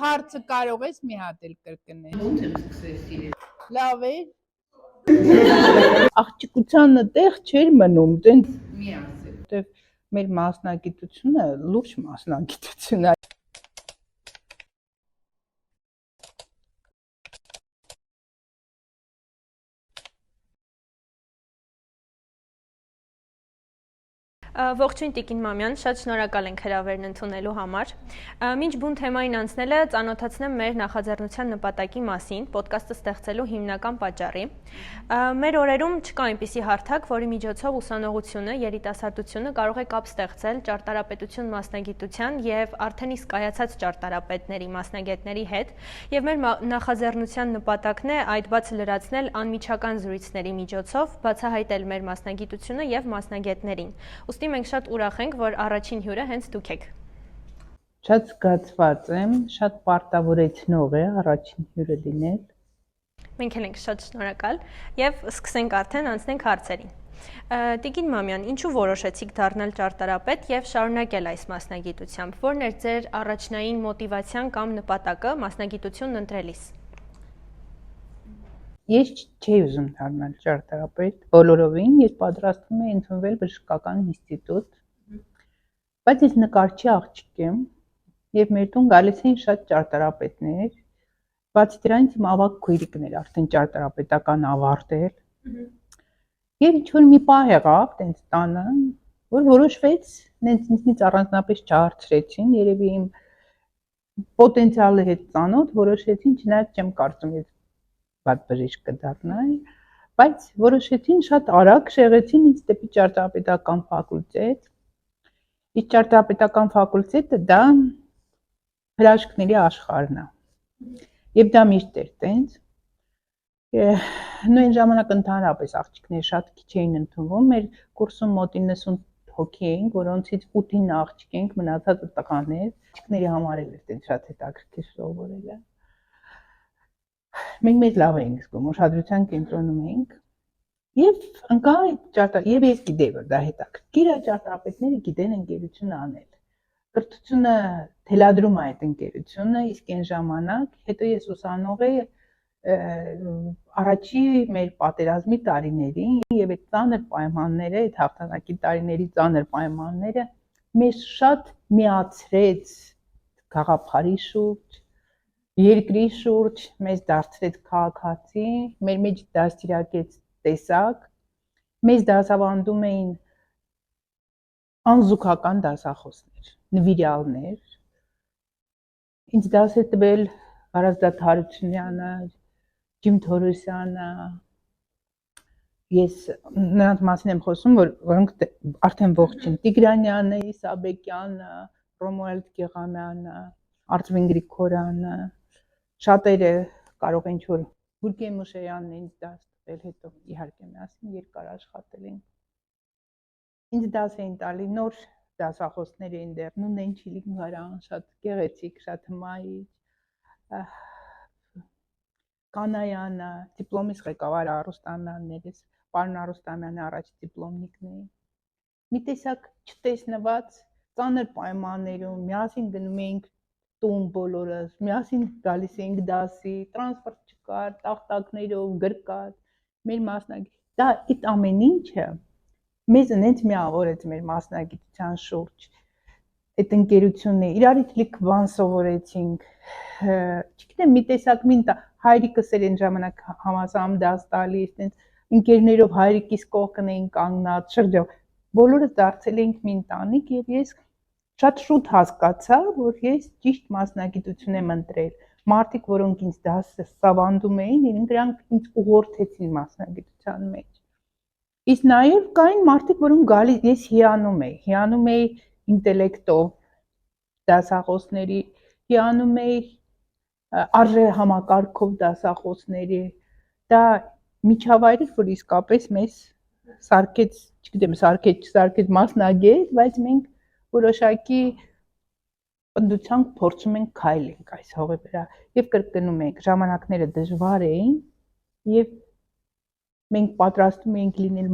Հարցը կարող ես մի հատ էլ կրկնել։ Ոնց եմ սկսել սիրել։ Լավ է։ Աղջիկությանը տեղ չէր մնում, տենց մի ասել։ Որտեվ մեր մասնագիտությունը լուրջ մասնագիտություն է։ Ողջույն Տիկին Մամյան, շատ շնորհակալ ենք հրավերն ընդունելու համար։ Մինչ բուն թեմային անցնելը ծանոթացնեմ մեր նախաձեռնության նպատակի մասին, ոդկասթը ստեղծելու հիմնական պատճառի։ Մեր օրերում չկա այնպիսի հարթակ, որի միջոցով ուսանողությունը, երիտասարդությունը կարող է կապ ստեղծել ճարտարապետություն մասնագիտության եւ արդեն իսկ կայացած ճարտարապետների մասնագետների հետ, եւ մեր նախաձեռնության նպատակն է այդ բացը լրացնել անմիջական զրույցների միջոցով, բացահայտել մեր մասնագիտությունը եւ մասնագետներին։ Մենք շատ ուրախ ենք, որ առաջին հյուրը հենց դուք եք։ Շատ զգացված եմ, շատ պարտավորեցնող է առաջին հյուրը լինել։ Մենք էլ ենք շատ շնորհակալ եւ սկսենք արդեն անցնենք հարցերին։ Տիկին Մամյան, ինչու որոշեցիք դառնալ ճարտարապետ եւ շարունակել այս մասնագիտությամբ։ Որն էր ձեր առաջնային մոտիվացիան կամ նպատակը մասնագիտությունն ընտրելիս։ Ես չէի ուզում դառնալ ճարտարապետ, բոլորովին ես պատրաստվում էի ընդունվել բժշկական ինստիտուտ, բայց ես նկարչի աղջիկ եմ եւ մեր տուն գալիս էին շատ ճարտարապետներ, բացի դրանից իմ ավագ քույրիկն էր արդեն ճարտարապետական ավարտել։ Եվ ինչ-որ մի պահ եղավ տենց տանը, որ որոշվեց, ինձնից առանձնապես չհարցրեցին, երևի իմ պոտենցիալի հետ ծանոթ որոշեցին, չնայած չեմ կարծում ես վատ բժիշկ կդառնայի, բայց որոշեցին շատ արագ շեղեցին ինձ դեպի ճարտարապետական ֆակուլտետ։ Իսկ ճարտարապետական ֆակուլտետը դա հրաշքների աշխարհն է։ Եվ դա միշտ էր տենց։ Նույն ժամանակ ընդհանրապես աղջիկներ շատ քիչ էին ընդունվում, մեր կուրսում մոտ 90 հոգի էինք, որոնցից 8-ին աղջիկ էինք, մնացածը տղաներ։ Աղջիկների համար էլ էր տենց շատ հետաքրքիր սովորելը։ Մենք մեզ լավ էինք զգում, ուշադրության կենտրոնում էինք եւ ընկա եւ ես գիտեի, որ դա հետաքրքիր է, ճարտարապետները գիտեն ընկերություն անել։ Կրթությունը թելադրում է այդ ընկերությունը, իսկ այն ժամանակ հետո ես ուսանող էի առաջի մեր պատերազմի տարիներին եւ այդ ծանր պայմանները, այդ հաղթանակի տարիների ծանր պայմանները մեզ շատ միացրեց գաղափարի շուրջ, երկրի շուրջ, մեզ դարձրեց քաղաքացի, մեր մեջ դաստիարակեց տեսակ, մեզ դասավանդում էին անզուգական դասախոսներ, նվիրյալներ, ինձ դաս է տվել Վարազդատ Հարությունյանը, Ջիմ Թորոսյանը, ես նրանց մասին եմ խոսում, որոնք արդեն ողջ են, Տիգրանյանը, Իսաբեկյանը, Ռոմուալդ Գեղամյանը, Արտվին Գրիգորյանը, շատերը կարող են ինչ-որ Գուրգեն Մուշեյանն ինձ դաս տվել, հետո իհարկե միասին երկար աշխատել ենք։ Ինձ դաս էին տալի, նոր դասախոսներ էին դեռ, Նունեն Չիլինգարյան, շատ գեղեցիկ, շատ հմայիչ, Կանայանը, դիպլոմիս ղեկավար Արուստամյաններից, պարոն Արուստամյանը առաջ դիպլոմնիկն էին։ Մի տեսակ չտեսնված ծանր պայմաններում միասին գնում էինք տուն բոլորս, միասին գալիս էինք դասի, տրանսպորտ չկար, տախտակներով, գրկած, մեր մասնագիտ։ Դա այդ ամեն ինչը մեզ ինձ միավորեց մեր մասնագիտության շուրջ։ Այդ ընկերությունն է, իրարից լիք բան սովորեցինք, չգիտեմ, մի տեսակ հայրիկս էր այն ժամանակ համասամ դաս տալիս, տենց ընկերներով հայրիկիս կողքն էին կանգնած, շրջով, բոլորը դարձել էինք մի ընտանիք եւ ես շատ շուտ հասկացա, որ ես ճիշտ մասնագիտություն եմ ընտրել։ Մարդիկ, որոնք ինձ դասավանդում էին, նրանք ինձ ուղղորդեցին մասնագիտության մեջ։ Իսկ նաեւ կային մարդիկ, որոնք գալիս ես հիանում էի ինտելեկտով դասախոսների, հիանում էի արժե համակարգով դասախոսների, դա միջավայր էր, որ իսկապես մեզ սարքեց, չգիտեմ, չսարքեց մասնագետ, բայց մենք որոշակի պնդությամբ փորձում ենք քայլենք այս հողի վրա եւ կրկնում ենք, ժամանակները դժվար էին եւ մենք պատրաստում էինք լինել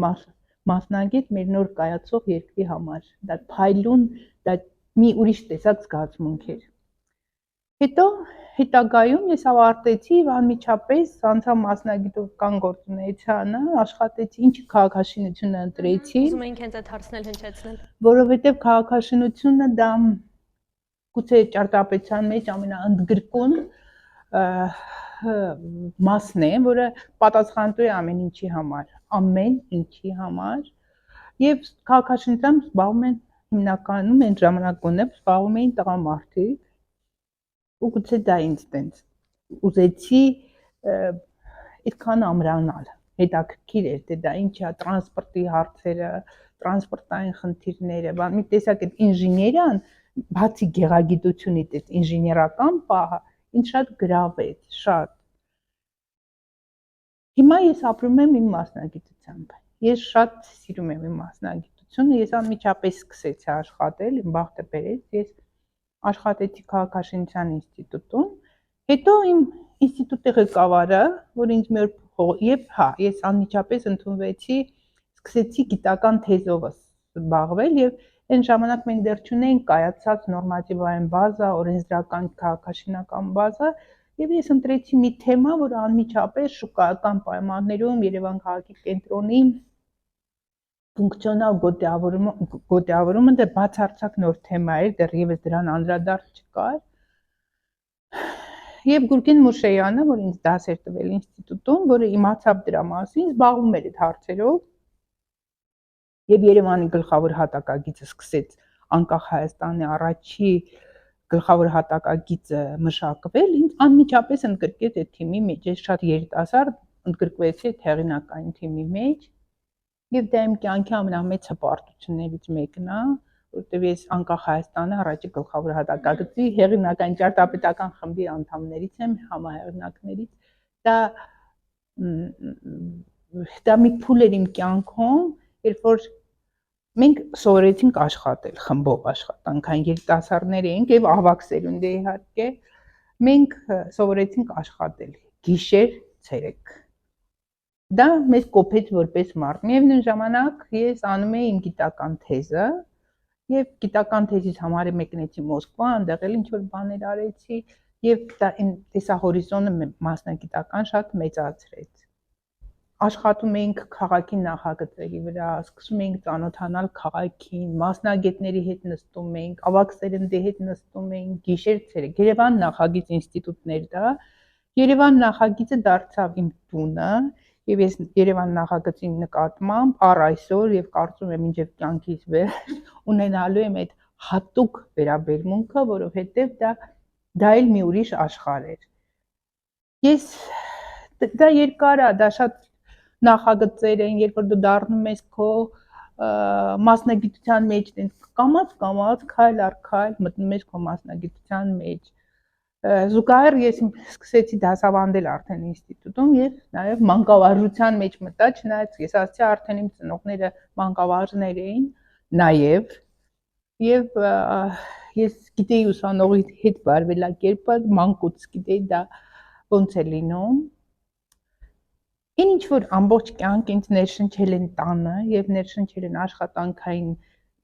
մասնագետ մեր նոր կայացող երկրի համար։ Դա փայլուն դա մի ուրիշ տեսակ զգացմունք էր։ Հետո հետագայում ես ավարտեցի եւ անմիջապես անցա մասնագիտական գործունեությանը, աշխատեցի, ինչ քաղաքաշինությունը ընտրեցի։ Ուզում էինք հենց այդ հարցն էլ հնչեցնել։ Որովհետեւ քաղաքաշինությունը դա գուցե ճարտարապետության մեջ ամենաընդգրկուն մասն է, որը պատասխանատու է ամեն ինչի համար, եւ քաղաքաշինությամբ զբաղվում են հիմնականում այն ժամանակ գոնե զբաղվում էին տղամարդիկ, ու գուցե դա ինձ տենց ուզեցի այդքան ամրանալ, հետաքրքիր էր, թե դա ինչ է, տրանսպորտի հարցերը, տրանսպորտային խնդիրները, բան մի տեսակ այդ ինժեներիան, բացի գեղագիտությունից, այդ ինժեներական պահը ինձ շատ գրավեց, շատ։ Հիմա ես ապրում եմ իմ մասնագիտությամբ։ Ես շատ սիրում եմ իմ մասնագիտությունը, ես անմիջապես սկսեցի աշխատել, իմ բախտը բերեց, ես աշխատեցի քաղաքաշինության ինստիտուտում, հետո իմ ինստիտուտի ղեկավարը, որ ինձ մի օր ես անմիջապես ընդունվեցի, սկսեցի գիտական թեզով զբաղվել եւ այն ժամանակ մենք դեռ չունեինք կայացած նորմատիվային բազա, օրենսդրական քաղաքաշինական բազա, եւ ես ընտրեցի մի թեմա, որը անմիջապես շուկայական պայմաններում Երևան քաղաքի կենտրոնի ֆունկցիոնալ գոտիավորումը դա բացարձակ նոր թեմա էր, դեռևս դրան անդրադարձ չկար։ Եվ Գուրգեն Մուշեյանը, որ ինձ դաս էր տվել ինստիտուտում, որը իմացավ դրա մասին, զբաղվում էր այդ հարցերով, եւ Երևանի գլխավոր հատակագիծը սկսեց անկախ Հայաստանի առաջի գլխավոր հատակագիծը մշակվել, ինձ անմիջապես ընդգրկեց այդ թիմի մեջ, ես շատ երիտասարդ ընդգրկվեցի այդ հեղինակային թիմի մեջ, եւ դա իմ կյանքի ամենամեծ հպարտություններից մեկն է, որտեղ ես անկախ Հայաստանի առաջի գլխավոր հատակագծի հեղինակային ճարտարապետական խմբի անդամներից եմ, համահեղինակներից, դա մի փուլ էր իմ կյանքում, երբ որ մենք սովորեցինք աշխատել, խմբով աշխատանքային երիտասարդներ էինք եւ ավագ սերունդ է իհարկե, մենք սովորեցինք աշխատել գիշեր, ցերեկ։ Դա մեզ կոփեց որպես մարդ։ Միևնույն ժամանակ ես անում էի իմ գիտական թեզը եւ գիտական թեզից համարը մեկնեցի Մոսկվա, այնտեղ էլ ինչ-որ բաներ արեցի եւ դա տեսահորիզոնը մասնագիտական շատ մեծացրեց։ Աշխատում էինք քաղաքի նախագծերի վրա, սկսում էինք ծանոթանալ քաղաքին, մասնագետների հետ նստում էինք, ավագ սերնդի հետ նստում էինք, գիշեր-ցերեկ։ Երևան նախագիծ ինստիտուտներ դա։ Երևան նախագիծը դարձավ իմ տունը, եւ ես Երևան նախագծի նկատմամբ առ այսօր եւ կարծում եմ մինչեւ կյանքիս վերջ ունենալու եմ այդ հատուկ վերաբերմունքը, որովհետեւ դա էլ մի ուրիշ աշխարհ էր։ Ես դա երկար է, դա շատ նախագծեր են, երբ որ դու դառնում ես քո մասնագիտության մեջ, կամաց քայլ առ քայլ մտնում ես քո մասնագիտության մեջ։ Զուգահեռ ես սկսեցի դասավանդել արդեն ինստիտուտում եւ նաեւ մանկավարժության մեջ մտա, չնայած ես ասացի արդեն իմ ծնողները մանկավարժներ էին նաեւ եւ ես գիտեի ուսանողի հետ վարվելակերպը, մանկուց գիտեի դա ոնց է լինում։ Ինչ որ ամբողջ կյանք ինձ ներշնչել են տանը եւ ներշնչել են աշխատանքային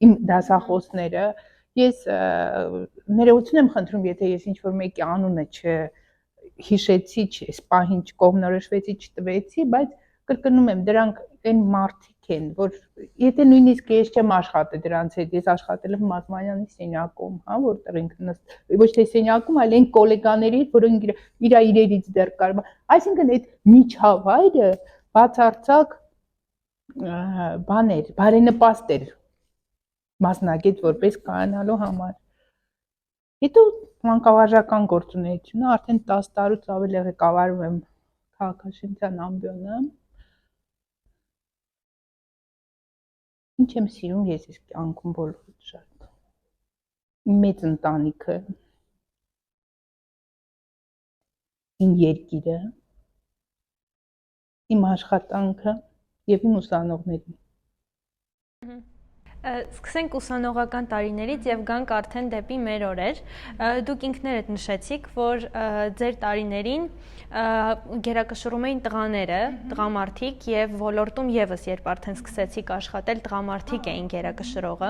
իմ դասախոսները, ես ներողություն եմ խնդրում, եթե ես ինչ որ մեկի անունը չհիշեցի, սպահին չկողմնորոշվեցի, չտվեցի, բայց կրկնում եմ, դրանք այն մարդիկ են, որ եթե նույնիսկ ես չեմ աշխատել դրանց հետ, ես աշխատել եմ Մազմանյանի սենյակում, հա, որտեղ ինքն ոչ թե սենյակում, այլ այն գոլեգաների հետ, որոնք իր իրերից դեռ կար, այսինքն այդ միջավայրը բացարձակ բաներ, բարենպաստ էր մասնագետ որպես կայանալու համար։ Հետո մանկավարժական գործունեությունը արդեն 10 տարուց ավելի ղեկավարում եմ քաղաքաշինության ամբիոնը։ Ինչ եմ սիրում ես կյանքում բոլորից շատ։ Իմ մեծ ընտանիքը, իմ երկիրը, իմ աշխատանքը եւ իմ ուսանողներին։ Սկսենք ուսանողական տարիներից եւ գանք արդեն դեպի մեր օրեր։ Դուք ինքներդ նշեցիք, որ ձեր տարիներին գերակշռում էին տղաները, տղամարդիկ եւ ոլորտում եւս երբ արդեն սկսեցիք աշխատել, տղամարդիկ էին գերակշռողը։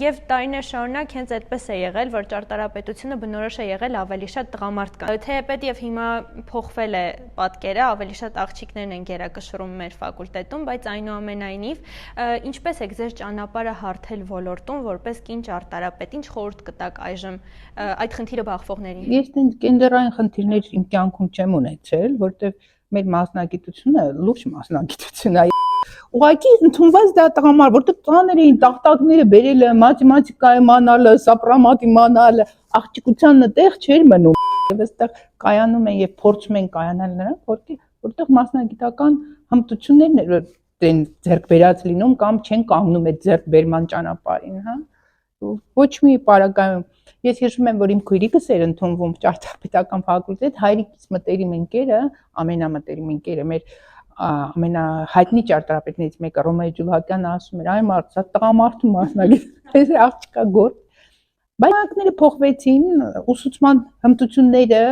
Եվ տարիներ շարունակ հենց այդպես է եղել, որ ճարտարապետությունը բնորոշ է եղել ավելի շատ տղամարդ կա։ Թեպետ եւ հիմա փոխվել է պատկերը, ավելի շատ աղջիկներն են գերակշռում մեր ֆակուլտետում, բայց այնուամենայնիվ ինչպես եք ձեր ճանապարհը հարթել ոլորտում որպես կին ճարտարապետ, ինչ խորհուրդ կտաք այժմ այդ խնդիրը բախվողներին։ Ես տենց կենդերային խնդիրներ իմ կյանքում չեմ ունեցել, որտեղ մեր մասնագիտությունը լուրջ մասնագիտություն է։ Ուղղակի ընդունված դա տղամարդ, որտեղ ծանր էին տախտակները բերելը, մաթեմատիկա իմանալը, սապրամատ իմանալը, աղջիկությանը տեղ չէր մնում։ Եվ այստեղ կայանում են եւ փորձում են կայանալ նրանք, որտեղ մասնագիտական հմտություններն են ձեռք բերած լինում կամ չեն կանգնում այդ ձեռք բերման ճանապարհին, հա։ Ոչ մի պարագայում ես հիշում եմ, որ իմ քույրիկս էր ընդունվում ճարտարապետական ֆակուլտետ, հայրիկիս մտերիմ ընկերը, ամենամտերիմ ընկերը, մեր ամենահայտնի ճարտարապետներից մեկը Ռոմեո Ջուլակյանը ասում էր, այ մարդ, սա տղամարդու մասնագետ, այս աղջիկա գործ։ Բայց ակները փոխվեցին, ուսուցման հմտությունները,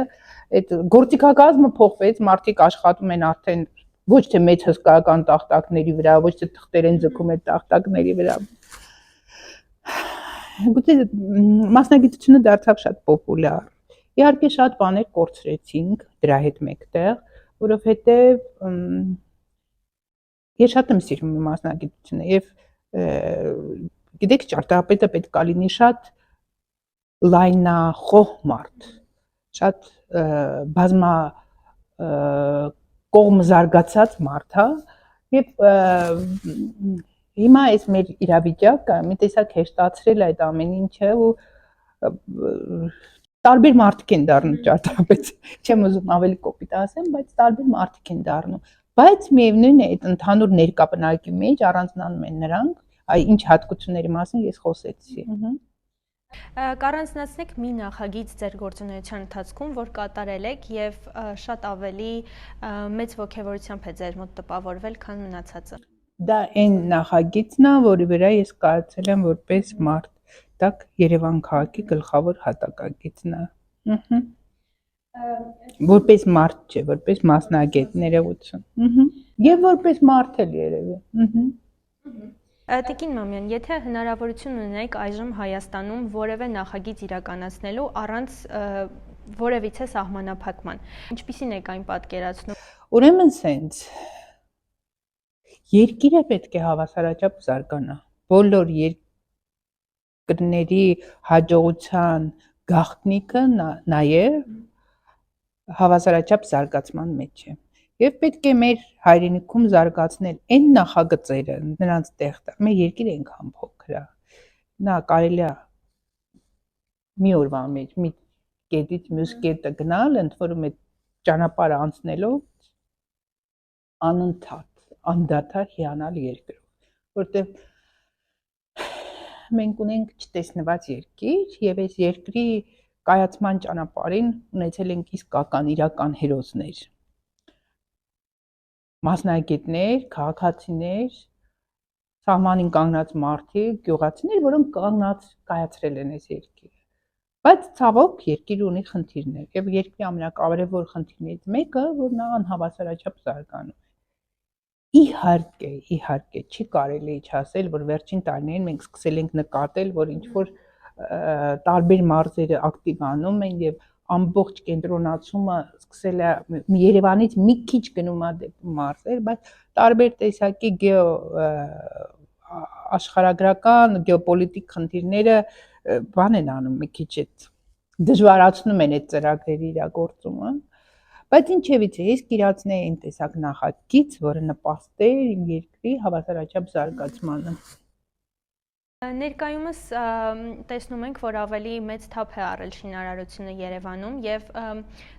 այդ գործիքակազմը փոխվեց, մարդիկ աշխատում են արդեն ոչ թե մեծ հսկայական տախտակների վրա, ոչ թե թղթեր են ձգում այդ տախտակների վրա։ Գուցե մասնագիտությունը դարձավ շատ պոպուլյար։ Իհարկե շատ բաներ կորցրեցինք դրա հետ մեկտեղ, որովհետև ես շատ եմ սիրում իմ մասնագիտությունը եւ գիտեք ճարտարապետը պետք է լինի շատ լայնախոհ մարդ, շատ բազմա կողմ զարգացած մարդ, հա, եւ հիմա այս մեր իրավիճակը մի տեսակ հեշտացրել այդ ամեն ինչը ու տարբեր մարդիկ են դառնում ճարտարապետ, չեմ ուզում ավելի կոպիտ ասեմ, բայց տարբեր մարդիկ են դառնում, բայց միևնույն է այդ ընդհանուր ներկապնակի մեջ առանձնանում են նրանք, այ ինչ հատկությունների մասին ես խոսեցի։ Կառանձնացնեք մի նախագիծ ձեր գործունեության ընթացքում, որ կատարել եք եւ շատ ավելի մեծ ոգևորությամբ է ձեր մոտ տպավորվել, քան մնացածը։ Դա այն նախագիծն է, որի վրա ես կայացել եմ որպես մարդ, դա Երևան քաղաքի գլխավոր հատակագիծն է։ Որպես մարդ չէ, որպես մասնագետ ներողություն։ Եվ որպես մարդ էլ երևի։ Տիկին Մամյան, եթե հնարավորություն ունենայիք այժմ Հայաստանում որևէ նախագիծ իրականացնելու առանց որևիցե սահմանափակման, ինչպիսին եք այն պատկերացնում։ Ուրեմն սենց երկիրը պետք է հավասարաչափ զարգանա։ Բոլոր երկրների հաջողության գաղտնիքը նաև հավասարաչափ զարգացման մեջ է։ Եվ պետք է մեր հայրենիքում զարգացնել այն նախագծերը, նրանց տեղ տալ։ Մեր երկիրը այնքան փոքր է։ Նա կարելի է մի օրվա մեջ մի կետից մյուս կետը գնալ, ընդ որում այդ ճանապարհը անցնելով անընդհատ անդադար հիանալ երկրով, որտեղ մենք ունենք չտեսնված երկիր եւ այս երկրի կայացման ճանապարհին ունեցել ենք իսկական իրական հերոսներ, մասնագետներ, քաղաքացիներ, սահմանին կանգնած մարդիկ, գյուղացիներ, որոնք կանգնած կայացրել են այս երկիրը։ Բայց ցավոք երկիրը ունի խնդիրներ եւ երկրի ամենակարևոր խնդիրներից մեկը, որ նա անհավասարաչափ զարգանում է։ Իհարկե, չի կարելի չասել, որ վերջին տարիներին մենք սկսել ենք նկատել, որ ինչ որ տարբեր մարզերը ակտիվանում են եւ ամբողջ կենտրոնացումը սկսել է Երևանից մի քիչ գնում է դեպի մարզեր, բայց տարբեր տեսակի աշխարհագրական, գեոպոլիտիկ խնդիրները բան են անում մի քիչ այդ դժվարացնում են այդ ծրագրերի իրագործումը։ Բայց ինչևիցե ես կիրացնեի այն տեսակ նախագիծ, որը նպաստեր իմ երկրի հավասարաչափ զարգացմանը։ Ներկայումս տեսնում ենք, որ ավելի մեծ թափ է առել շինարարությունը Երևանում եւ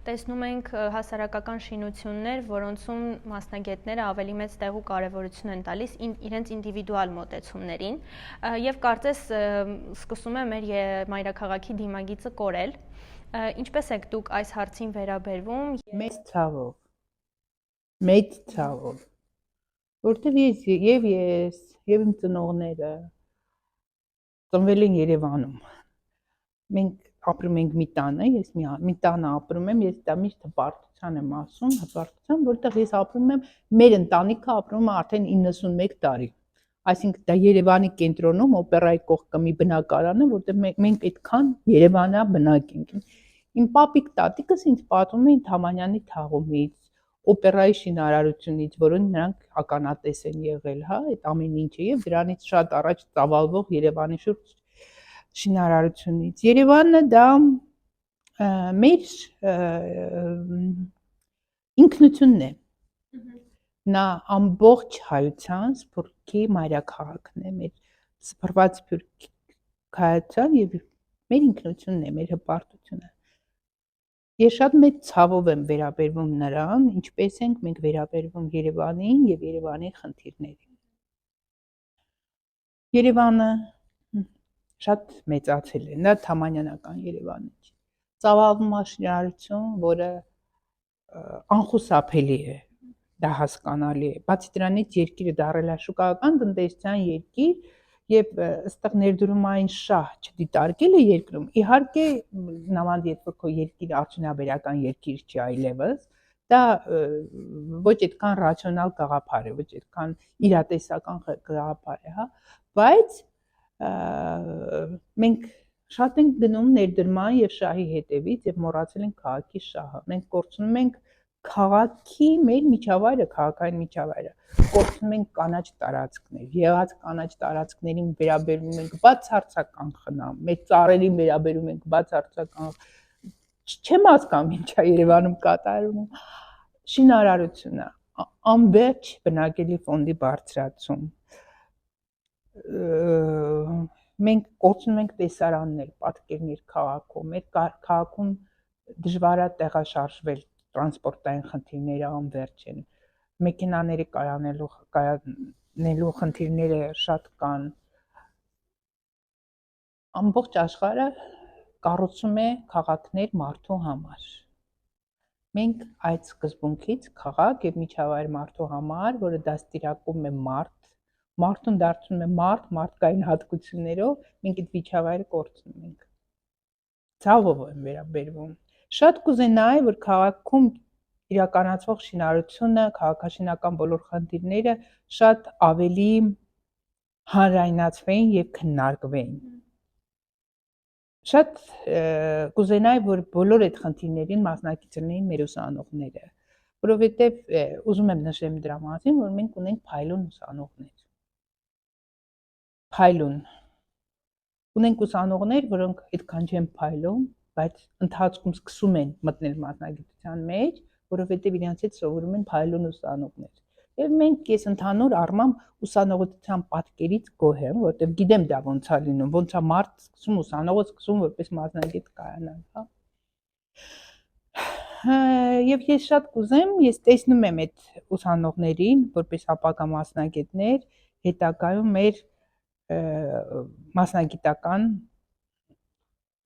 տեսնում ենք հասարակական շինություններ, որոնցում մասնագետները ավելի մեծ տեղ ու կարեւորություն են տալիս իրենց ինդիվիդուալ մոտեցումներին եւ կարծես սկսում է մեր մայրաքաղաքի դիմագիծը կորել։ Ինչպես եք դուք այս հարցին վերաբերվում։ Մեծ ցավով, որտեղ ես եւ իմ ծնողները ծնվել են Երևանում։ Մենք ապրում ենք մի տանը, ես մի տանը ապրում եմ, ես դա միշտ հպարտության եմ ասում, որտեղ ես ապրում եմ, մեր ընտանիքը ապրում է արդեն 91 տարի։ Այսինքն դա Երևանի կենտրոնում օպերայի կողքը մի բնակարան է, որտեղ մենք այդքան Երևանա բնակ ենք։ Իմ պապիկ տատիկս ինձ պատմում էին Թամանյանի թաղումից, օպերայի շինարարությունից, որոնց նրանք ականատես են եղել, հա, այդ ամեն ինչը եւ դրանից շատ առաջ ծավալվող Երևանի շուրջ շինարարությունից։ Երևանը դա մեր ինքնությունն է։ Նա ամբողջ հայության սփյուռքի մայրաքաղաքն է, մեր սփռված սփյուռքի հայության եւ մեր ինքնությունն է, մեր հպարտությունը։ Ես շատ մեծ ցավով եմ վերաբերվում նրան, ինչպես ենք մենք վերաբերվում Երևանին եւ Երևանի խնդիրներին։ Երևանը շատ մեծացել է, դա թամանյանական Երևանը չի։ Ծավալվում է շինարարություն, որը անխուսափելի է, դա հասկանալի է։ Բացի դրանից երկիրը դարձել է շուկայական տնտեսության երկիր եւ ըստեղ ներդրումային շահ չդիտարկելը երկրում, իհարկե նման երբ որ քո երկիրը արդյունաբերական երկիր չի այլևս, դա ոչ այդքան ռացիոնալ գաղափար է, ոչ այդքան իրատեսական գաղափար է, հա, բայց մենք շատ ենք գնում ներդրման եւ շահի հետևից եւ մոռացել ենք քաղաքի շահը։ Մենք կորցնում ենք քաղաքի մեր միջավայրը, քաղաքային միջավայրը, կորցնում ենք կանաչ տարածքներ, եղած կանաչ տարածքներին վերաբերվում ենք բացարձական խնամ, մեր ծառերին վերաբերում ենք բացարձական, չեմ հասկանում ինչա Երևանում կատարվում, շինարարությունը, անվերջ բնակելի ֆոնդի բարձրացում, մենք կորցնում ենք տեսարաններ, պատկերներ քաղաքում, մեր քաղաքում դժվար է տեղաշարժվել, տրանսպորտային խնդիրները անվերջ են, մեքենաների կայանելու խնդիրները շատ կան, ամբողջ աշխարհը կառուցում է քաղաքներ մարդու համար։ Մենք այդ սկզբունքից քաղաք եւ միջավայր մարդու համար, որը դաստիարակում է մարդուն դարձնում է մարդկային հատկություններով, մենք այդ միջավայրը կորցնում ենք։ Ցավով եմ վերաբերվում։ Շատ կուզենայի, որ քաղաքում իրականացվող շինարարությունը, քաղաքաշինական բոլոր խնդիրները շատ ավելի հանրայնացվեին եւ քննարկվեին։ Շատ կուզենայի, որ բոլոր այդ խնդիրներին մասնակից լինեին մեր ուսանողները, որովհետեւ ուզում եմ նշեմ դրա մասին, որ մենք ունենք փայլուն ուսանողներ։ Փայլուն։ Ունենք ուսանողներ, որոնք այդքան չեն փայլում, բայց ընթացքում սկսում են մտնել մասնագիտության մեջ, որովհետեւ իրենց հետ սովորում են փայլուն ուսանողներ։ Եվ ես ընդհանուր առմամբ ուսանողության պատկերից գոհ եմ, որովհետեւ գիտեմ դա ոնց է լինում, ոնց է մարդ սկսում ուսանողը սկսում որպես մասնագետ կայանալ, հա։ Եվ ես շատ կուզեմ, ես տեսնում եմ այդ ուսանողներին, որպես ապագա մասնագետներ, հետագայում մեր մասնագիտական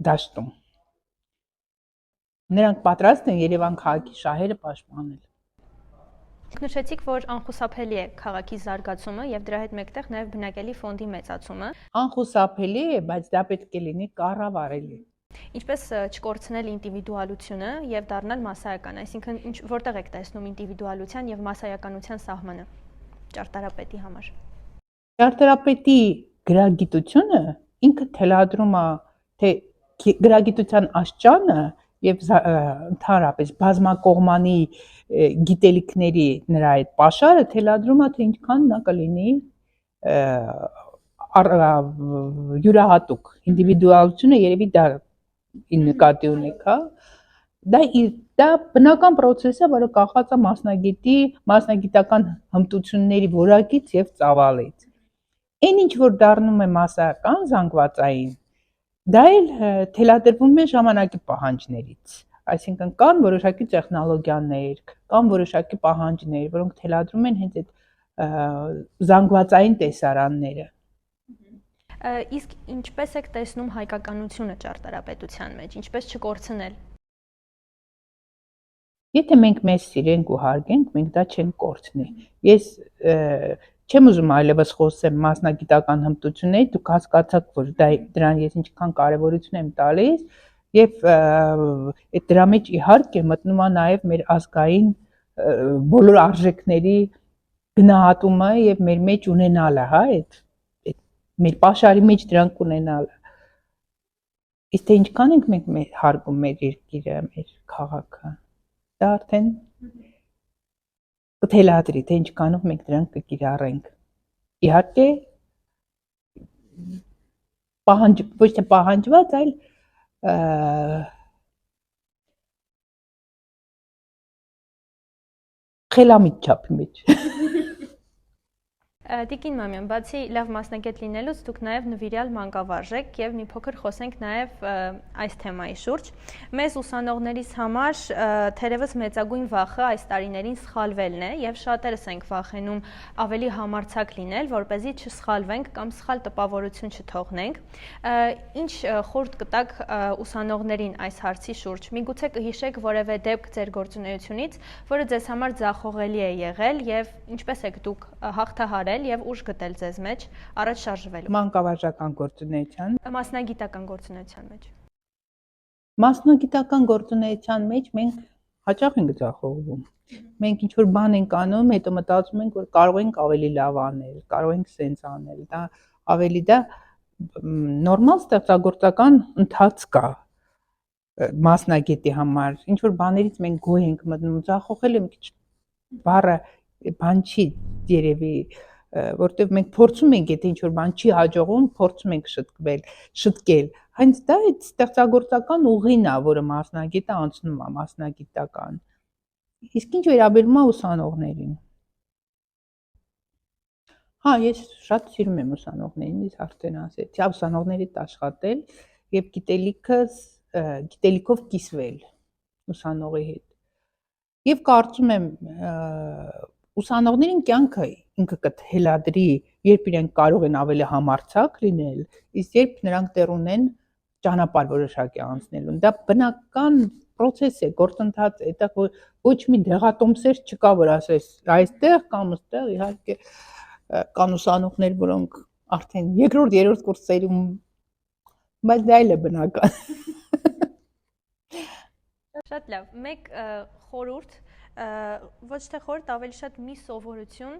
դաշտում։ Նրանք պատրաստ են Երևան քաղաքի շահերը պաշտպանել։ Նշեցիք, որ անխուսափելի է քաղաքի զարգացումը եւ դրա հետ մեկտեղ նաեւ բնակելի ֆոնդի մեծացումը։ Անխուսափելի է, բայց դա պետք է լինի կառավարելի։ Ինչպես չկորցնել ինդիվիդուալությունը եւ դառնալ մասսայական, այսինքն որտեղ եք տեսնում ինդիվիդուալության եւ մասսայականության սահմանը ճարտարապետի համար։ Ճարտարապետի գրագիտությունը ինքը թելադրում է թե գրագիտության աշճանը եւ ընդհանրապես բազմակողմանի գիտելիքների նրա այդ պաշարը թելադրում է թե ինչքան նա կլինի յուրահատուկ ինդիվիդուալությունը երևի դա նկատի ունեք, հա, դա բնական process է, որը կախված է մասնագետի մասնագիտական հմտությունների որակից եւ ծավալից։ Այն ինչ որ դառնում է մասսայական զանգվածային, դա էլ թելադրվում է ժամանակի պահանջներից, այսինքն կան որոշակի տեխնոլոգիաներ, կան որոշակի պահանջներ, որոնք թելադրում են հենց այդ զանգվածային տեսարանները։ Իսկ ինչպես եք տեսնում հայկականությունը ճարտարապետության մեջ, ինչպես չկորցնել։ Եթե մենք մեզ սիրենք ու հարգենք, մենք դա չենք կորցնի։ Ես Չեմ ուզում այլևս խոսեմ մասնագիտական հմտությունների, դուք հասկացաք, որ դրան ես ինչքան կարևորություն եմ տալիս, եւ այդ դրա մեջ իհարկե մտնում է նաեւ մեր ազգային բոլոր արժեքների գնահատումը եւ մեր մեջ ունենալը, հա, այդ մեր պաշարի մեջ դրանք ունենալը։ Իսկ թե ինչքան ենք մենք հարգում մեր երկիրը, մեր քաղաքը, դա արդեն կթելադրի, թե ինչքանով մենք դրանք կկիրառենք։ Իհարկե ոչ թե պահանջված, այլ խելամիտ չափի մեջ։ Տիկին Մամյան, բացի լավ մասնագետ լինելուց, դուք նաև նվիրյալ մանկավարժ եք եւ մի փոքր խոսենք նաև այս թեմայի շուրջ։ Մեզ ուսանողներից համար թերևս մեծագույն վախը այս տարիներին սխալվելն է եւ շատերս ենք վախենում ավելի համարձակ լինել, որպեսզի չսխալվենք կամ սխալ տպավորություն չթողնենք։ Ինչ խորհուրդ կտաք ուսանողներին այս հարցի շուրջ։ Միգուցե կհիշեք որևէ դեպք ձեր գործունեությունից, որը ձեզ համար ձախողելի է եղել եւ ինչպես եք դուք հաղթահարել եւ ուժ գտել ձեզ մեջ առաջ շարժվելու։ Մանկավարժական գործունեության, մասնագիտական գործունեության մեջ։ Մասնագիտական գործունեության մեջ մենք հաճախ ենք ձախողվում։ Մենք ինչ որ բան ենք անում, հետո մտածում ենք, որ կարող ենք ավելի լավ անել, կարող ենք սենց անել։ Դա ավելի նորմալ ստեղծագործական ընթացք է մասնագետի համար։ Ինչ որ բաներից մենք գոհ ենք մտնում, ձախողել եմ բառը բան չի երևի, որտեղ մենք փորձում ենք, եթե ինչ որ բան չի հաջողում, փորձում ենք շտկել։ Հենց դա այդ ստեղծագործական ուղին է, որը մասնագետը անցնում է, մասնագիտական։ Իսկ ինչ վերաբերում է ուսանողներին։ Հա, ես շատ սիրում եմ ուսանողներին, ես արդեն ասեցի, ուսանողների հետ աշխատել եւ գիտելիքով կիսվել ուսանողի հետ։ Եվ կարծում եմ ուսանողներին կյանքը ինքը կթելադրի, երբ իրենք կարող են ավելի համարձակ լինել, իսկ երբ նրանք դեռ ունեն ճանապարհ որոշակի անցնելու։ Դա բնական process է, գործընթաց է, դա ոչ մի դեղատոմսեր չկա, որ ասես այստեղ կամ այստեղ, իհարկե կան ուսանողներ, որոնք արդեն երկրորդ, երրորդ կուրսերում, բայց դա էլ է բնական։ Շատ լավ։ Մեկ խորհուրդ, ոչ թե խորհուրդ, ավելի շատ մի սովորություն,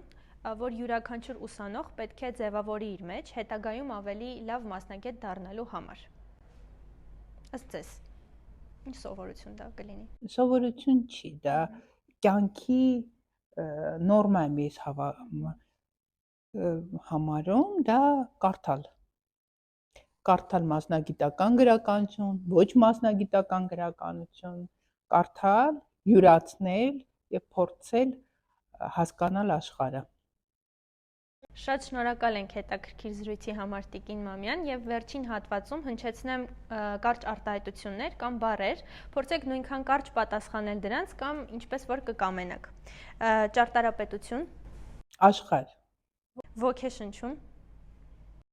որ յուրաքանչյուր ուսանող պետք է ձևավորի իր մեջ հետագայում ավելի լավ մասնագետ դառնալու համար։ Ըստ ձեզ, ինչ սովորություն դա կլինի։ Սովորություն չի, դա կյանքի նորմա եմ ես համարում, դա կարդալ մասնագիտական գրականություն, ոչ մասնագիտական գրականություն, կարդալ, յուրացնել եւ փորձել հասկանալ աշխարհը։ Շատ շնորհակալ ենք հետաքրքիր զրույցի համար Տիկին Մամյան եւ վերջին հատվածում հնչեցնեմ կարճ արտահայտություններ կամ բառեր, փորձեք նույնքան կարճ պատասխանել դրանց կամ ինչպես որ կկամենաք։ Ճարտարապետություն, Աշխարհ, ոգեշնչում,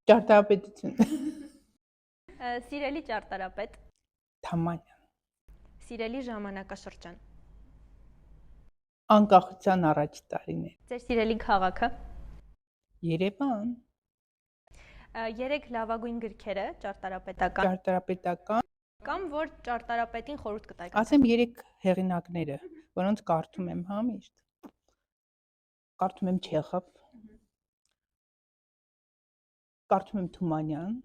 ճարտարապետություն, սիրելի ճարտարապետ, Թամանյան, սիրելի ժամանակաշրջան, անկախության առաջ տարիներ, ձեր սիրելի քաղաքը, Երևան, 3 լավագույն գրքերը ճարտարապետական կամ որ ճարտարապետին խորհուրդ կտայք։ ասեմ 3 հեղինակները, որոնց կարդում եմ միշտ։ Կարդում եմ Չեխով, կարդում եմ Թումանյան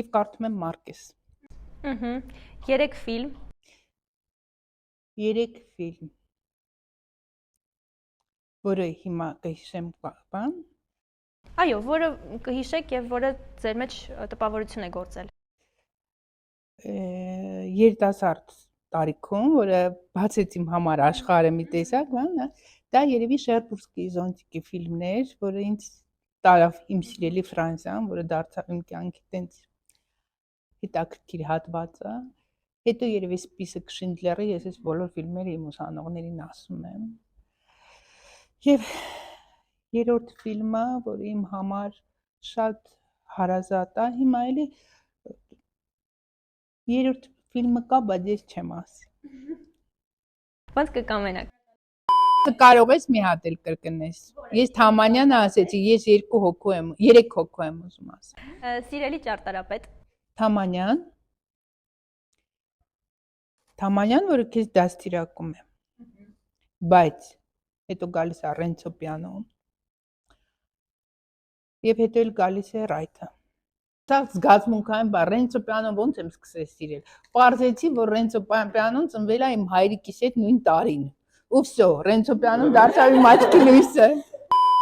եւ կարդում եմ Մարկես։ 3 ֆիլմ, 3 ֆիլմ, որը հիմա կհիշեմ բան։ Այո, որը կհիշեք եւ որը ձեր մեջ տպավորություն է գործել։ Երիտասարդ տարիքում, որը բացեց իմ համար աշխարհը մի տեսակ, բան, դա երևի Շերբուրգի Զոնտիկի ֆիլմն էր, որը ինձ տարավ իմ սիրելի Ֆրանսիան, որը դարձավ իմ կյանքի տենց հետաքրքիր հատվածը։ Հետո երևի Սպիսակ Շինդլերի, ես այս բոլոր ֆիլմերը իմ ուսանողներին ասում եմ։ Եվ երրորդ ֆիլմը, որը իմ համար շատ հարազատ է, հիմա էլի երրորդ ֆիլմը կա, բայց ես չեմ ասի։ Ոնց կկամենաք։ Կարող ես մի հատ էլ կրկնես։ Ես Թամանյանը ասեցի, ես 2 հոգու եմ, 3 հոգու եմ ուզում ասել։ Սիրելի ճարտարապետ։ Թամանյան, որը քեզ դաստիարակում է։ Բայց հետո գալիս է Ռենցո Պիանոն։ Եվ հետո էլ գալիս է Ռայթը։ Սա զգացմունքային բառ, Ռենցո Պիանոն ոնց եմ սկսել սիրել։ Պարզեցի, որ Ռենցո Պիանոն ծնվել է իմ հայրիկիս հետ նույն տարին։ Ու վсё, Ռենցո Պիանոն դարձավ իմ աչքի լույսը։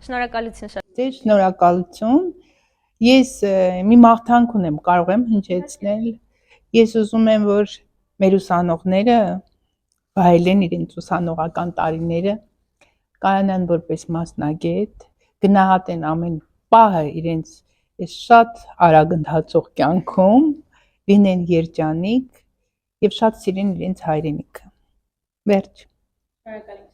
Շնորհակալություն շատ։ Ձեր շնորհակալություն։ Ես մի մաղթանք ունեմ, կարող եմ հնչեցնել։ Ես ուզում եմ, որ մեր ուսանողները վայելեն իրենց ուսանողական տարիները, կայանան որպես մասնագետ, գնահատեն ամեն պահը իրենց այս շատ արագ ընթացող կյանքում, լինեն երջանիկ եւ շատ սիրեն իրենց հայրենիքը։ Վերջ։ Շնորհակալություն։